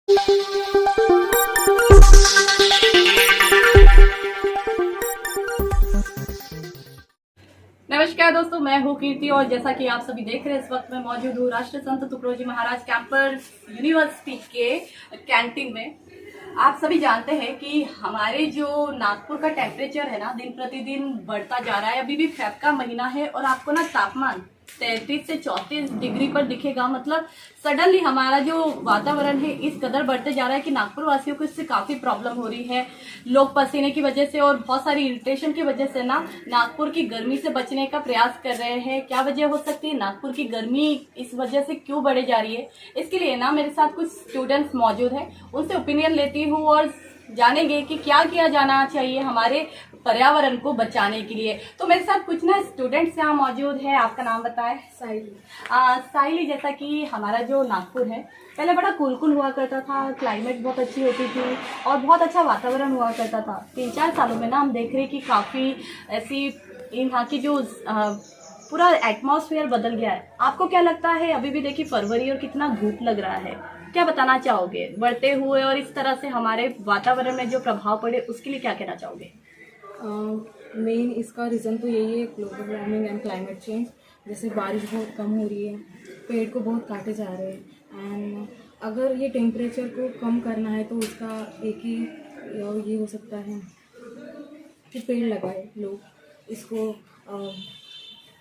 नमस्कार दोस्तों, मैं हूँ कीर्ति और जैसा कि आप सभी देख रहे हैं, इस वक्त मैं मौजूद हूँ राष्ट्र संत तुकडोजी महाराज कैंपस यूनिवर्सिटी के कैंटीन में। आप सभी जानते हैं कि हमारे जो नागपुर का टेम्परेचर है ना, दिन प्रतिदिन बढ़ता जा रहा है। अभी भी फेब का महीना है और आपको ना तापमान 33 से 34 डिग्री पर दिखेगा। मतलब सडनली हमारा जो वातावरण है इस कदर बढ़ते जा रहा है कि नागपुर वासियों को इससे काफी प्रॉब्लम हो रही है। लोग पसीने की वजह से और बहुत सारी इरिटेशन की वजह से ना नागपुर की गर्मी से बचने का प्रयास कर रहे हैं। क्या वजह हो सकती है, नागपुर की गर्मी इस वजह से क्यों बढ़े जा रही है, इसके लिए ना मेरे साथ कुछ स्टूडेंट्स मौजूद हैं। उनसे ओपिनियन लेती हूँ और जानेंगे कि क्या किया जाना चाहिए हमारे पर्यावरण को बचाने के लिए। तो मेरे साथ कुछ ना स्टूडेंट्स यहाँ मौजूद है। आपका नाम बताएं। साहिली। साहिली, जैसा कि हमारा जो नागपुर है पहले बड़ा कूल हुआ करता था, क्लाइमेट बहुत अच्छी होती थी और बहुत अच्छा वातावरण हुआ करता था। 3-4 सालों में ना हम देख रहे हैं कि काफ़ी ऐसी यहाँ की जो पूरा एटमॉस्फेयर बदल गया है। आपको क्या लगता है? अभी भी देखिए फरवरी और कितना धूप लग रहा है, क्या बताना चाहोगे बढ़ते हुए और इस तरह से हमारे वातावरण में जो प्रभाव पड़े उसके लिए क्या कहना चाहोगे? मेन इसका रीज़न तो यही है, global warming and climate change. जैसे बारिश बहुत कम हो रही है, पेड़ को बहुत काटे जा रहे हैं। एंड अगर ये टेम्परेचर को कम करना है तो उसका एक ही ये हो सकता है कि पेड़ लगाए लोग। इसको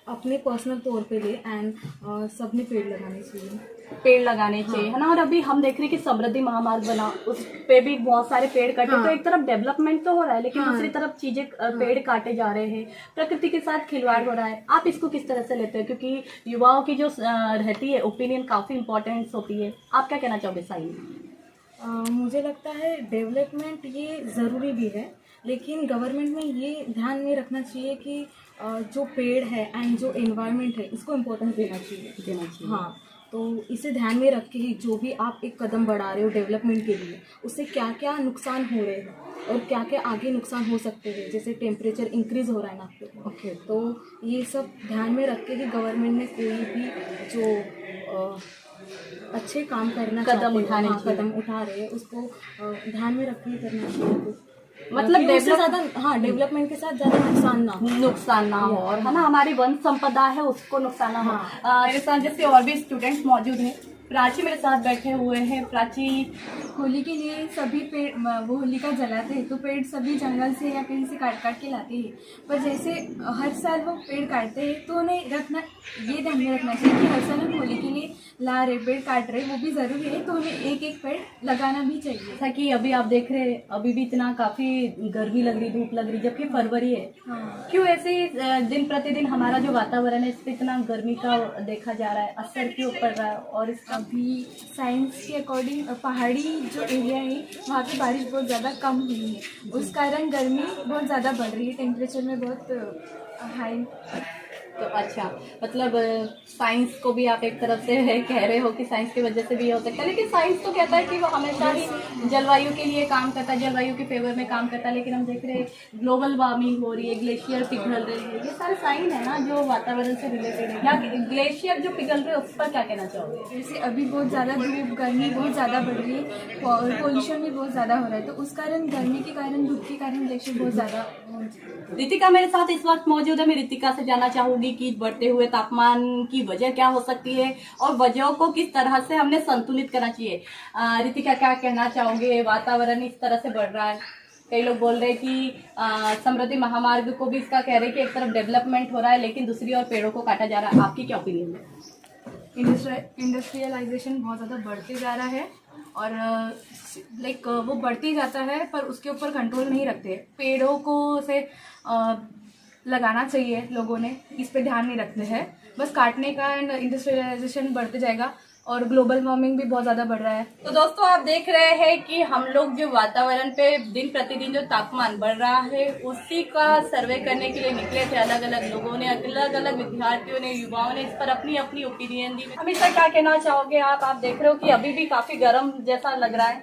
अपने पर्सनल तौर पे ले एंड सबने पेड़ लगाने चाहिए। पेड़ लगाने चाहिए, है ना। और अभी हम देख रहे हैं कि समृद्धि महामार्ग बना, उस पे भी बहुत सारे पेड़ कटे। तो एक तरफ डेवलपमेंट तो हो रहा है लेकिन दूसरी तरफ चीजें पेड़ काटे जा रहे हैं, प्रकृति के साथ खिलवाड़ हो रहा है। आप इसको किस तरह से लेते हैं? क्योंकि युवाओं की जो रहती है ओपिनियन काफी इंपॉर्टेंट होती है। आप क्या कहना चाहोगे साहिल? मुझे लगता है डेवलपमेंट ये ज़रूरी भी है, लेकिन गवर्नमेंट में ये ध्यान में रखना चाहिए कि जो पेड़ है एंड जो एनवायरनमेंट है इसको इम्पोर्टेंस देना चाहिए। हाँ, तो इसे ध्यान में रख के ही जो भी आप एक कदम बढ़ा रहे हो डेवलपमेंट के लिए, उससे क्या क्या नुकसान हो रहे हैं और क्या क्या आगे नुकसान हो सकते हैं। जैसे टेम्परेचर इंक्रीज़ हो रहा है नागपुर में, ओके, तो ये सब ध्यान में रख के ही गवर्नमेंट ने कोई भी जो अच्छे काम करना कदम उठा रहे हैं उसको ध्यान में रख के करना चाहिए। मतलब डेवलपमेंट के साथ ज़्यादा नुकसान ना हो और है ना, हमारी वन संपदा है उसको नुकसान ना हो। मेरे साथ जैसे और भी स्टूडेंट्स मौजूद हैं। प्राची मेरे साथ बैठे हुए हैं। प्राची, होली के लिए सभी पेड़ वो होलिका जलाते हैं तो पेड़ सभी जंगल से या कहीं से काट के लाते हैं, पर जैसे हर साल वो पेड़ काटते हैं तो उन्हें ये ध्यान में रखना चाहिए कि हर साल हम होली के लिए ला रहे पेड़ काट रहे, वो भी ज़रूरी है, तो हमें एक एक पेड़ लगाना भी चाहिए। जैसा कि अभी आप देख रहे हैं, अभी भी इतना काफ़ी गर्मी लग रही, धूप लग रही, जबकि फरवरी है। क्यों ऐसे दिन प्रतिदिन हमारा जो वातावरण है इस पर इतना गर्मी का देखा जा रहा है, असर क्यों पड़ रहा है? और इसका अभी साइंस के अकॉर्डिंग पहाड़ी जो एरिया है वहाँ पे बारिश बहुत ज़्यादा कम हुई है, उस कारण गर्मी बहुत ज़्यादा बढ़ रही है, टेम्परेचर में बहुत हाई। तो अच्छा, मतलब साइंस को भी आप एक तरफ से कह रहे हो कि साइंस की वजह से भी हो सकता है, लेकिन साइंस तो कहता है कि वो हमेशा ही जलवायु के लिए काम करता है, जलवायु के फेवर में काम करता है। लेकिन हम देख रहे हैं ग्लोबल वार्मिंग हो रही है, ग्लेशियर पिघल रहे हैं, ये सारे साइन है ना जो वातावरण से रिलेटेड है। या ग्लेशियर जो पिघल रहे हैं उस पर क्या कहना चाहोगे? जैसे अभी बहुत ज़्यादा धूप, गर्मी बहुत ज़्यादा बढ़ रही है, पोल्यूशन भी बहुत ज़्यादा हो रहा है, तो उस कारण गर्मी के कारण, धूप के कारण ग्लेशियर बहुत ज़्यादा। रितिका मेरे साथ इस वक्त मौजूद है। मैं रितिका से जानना चाहूंगी कि बढ़ते हुए तापमान की वजह क्या हो सकती है और वजहों को किस तरह से हमने संतुलित करना चाहिए। रितिका, क्या कहना चाहोगे? वातावरण इस तरह से बढ़ रहा है, कई लोग बोल रहे हैं कि समृद्धि महामार्ग को भी इसका कह रहे हैं कि एक तरफ डेवलपमेंट हो रहा है लेकिन दूसरी ओर पेड़ों को काटा जा रहा है। आपकी क्या ओपिनियन है? इंडस्ट्रियलाइजेशन बहुत ज़्यादा बढ़ते जा रहा है और वो बढ़ते ही जाता है, पर उसके ऊपर कंट्रोल नहीं रखते। पेड़ों को से लगाना चाहिए, लोगों ने इस पे ध्यान नहीं रखते हैं, बस काटने का, एंड इंडस्ट्रियलाइजेशन बढ़ते जाएगा और ग्लोबल वार्मिंग भी बहुत ज़्यादा बढ़ रहा है। तो दोस्तों, आप देख रहे हैं कि हम लोग जो वातावरण पे दिन प्रतिदिन जो तापमान बढ़ रहा है उसी का सर्वे करने के लिए निकले थे। अलग अलग लोगों ने, अलग अलग विद्यार्थियों ने, युवाओं ने इस पर अपनी अपनी ओपिनियन दी। हमेशा क्या कहना चाहोगे आप देख रहे हो कि अभी भी काफी गर्म जैसा लग रहा है,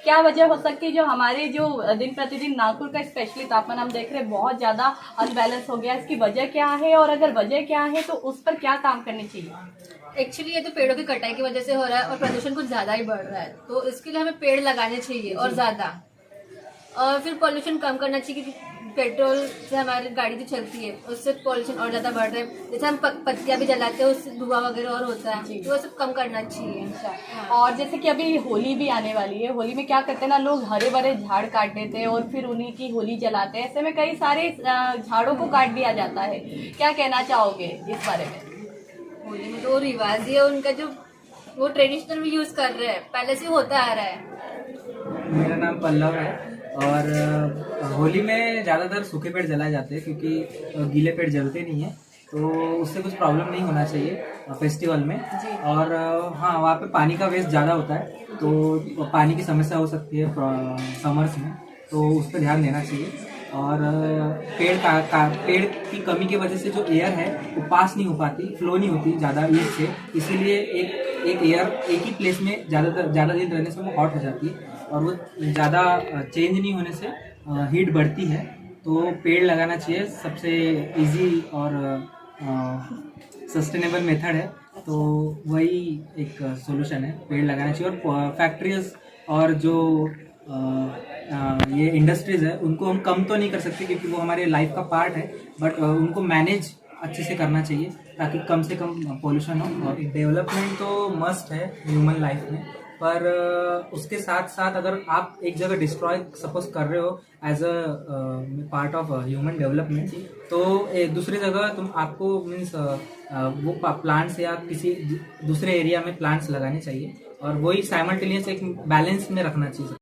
क्या वजह हो सकती है जो हमारे जो दिन प्रतिदिन नागपुर का स्पेशली तापमान हम देख रहे हैं बहुत ज्यादा अनबैलेंस हो गया? इसकी वजह क्या है और अगर वजह क्या है तो उस पर क्या काम करनी चाहिए? एक्चुअली ये तो पेड़ों की कटाई की वजह से हो रहा है और प्रदूषण कुछ ज्यादा ही बढ़ रहा है, तो इसके लिए हमें पेड़ लगाने चाहिए और ज्यादा। और फिर पॉल्यूशन कम करना चाहिए, क्योंकि पेट्रोल से हमारी गाड़ी जो चलती है उससे पॉल्यूशन और ज्यादा बढ़ रहा है। जैसे हम पत्तियां भी जलाते हैं उससे धुआं वगैरह और होता है, तो वो सब कम करना चाहिए। और जैसे कि अभी होली भी आने वाली है, होली में क्या करते हैं ना लोग, हरे भरे झाड़ काट देते हैं और फिर उन्हीं की होली जलाते हैं। ऐसे में कई सारे झाड़ों को काट दिया जाता है। क्या कहना चाहोगे इस बारे में? होली में तो रिवाज ही है उनका, जो वो ट्रेडिशनल भी यूज कर रहे हैं, पहले से होता आ रहा है। मेरा नाम पल्लव है और होली में ज़्यादातर सूखे पेड़ जलाए जाते हैं, क्योंकि गीले पेड़ जलते नहीं हैं, तो उससे कुछ प्रॉब्लम नहीं होना चाहिए फेस्टिवल में। और हाँ, वहाँ पे पानी का वेस्ट ज़्यादा होता है, तो पानी की समस्या हो सकती है समर्स में, तो उस पर ध्यान देना चाहिए। और पेड़ की कमी की वजह से जो एयर है वो पास नहीं हो पाती, फ्लो नहीं होती ज़्यादा हीट से, इसीलिए एक एयर एक ही प्लेस में ज़्यादा दिन रहने से वो हॉट हो जाती है और वो ज़्यादा चेंज नहीं होने से हीट बढ़ती है। तो पेड़ लगाना चाहिए, सबसे इजी और सस्टेनेबल मेथड है, तो वही एक सॉल्यूशन है, पेड़ लगाना चाहिए। और फैक्ट्रीज और जो ये इंडस्ट्रीज है उनको हम कम तो नहीं कर सकते, क्योंकि वो हमारे लाइफ का पार्ट है, बट उनको मैनेज अच्छे से करना चाहिए ताकि कम से कम पोल्यूशन हो। और डेवलपमेंट तो मस्ट है ह्यूमन लाइफ में, पर उसके साथ साथ अगर आप एक जगह डिस्ट्रॉय सपोज कर रहे हो as a part of human development, तो एक दूसरी जगह तुम आपको मीन्स वो प्लांट्स या किसी दूसरे एरिया में प्लांट्स लगाने चाहिए, और वही साइमल्टेनियस एक बैलेंस में रखना चाहिए।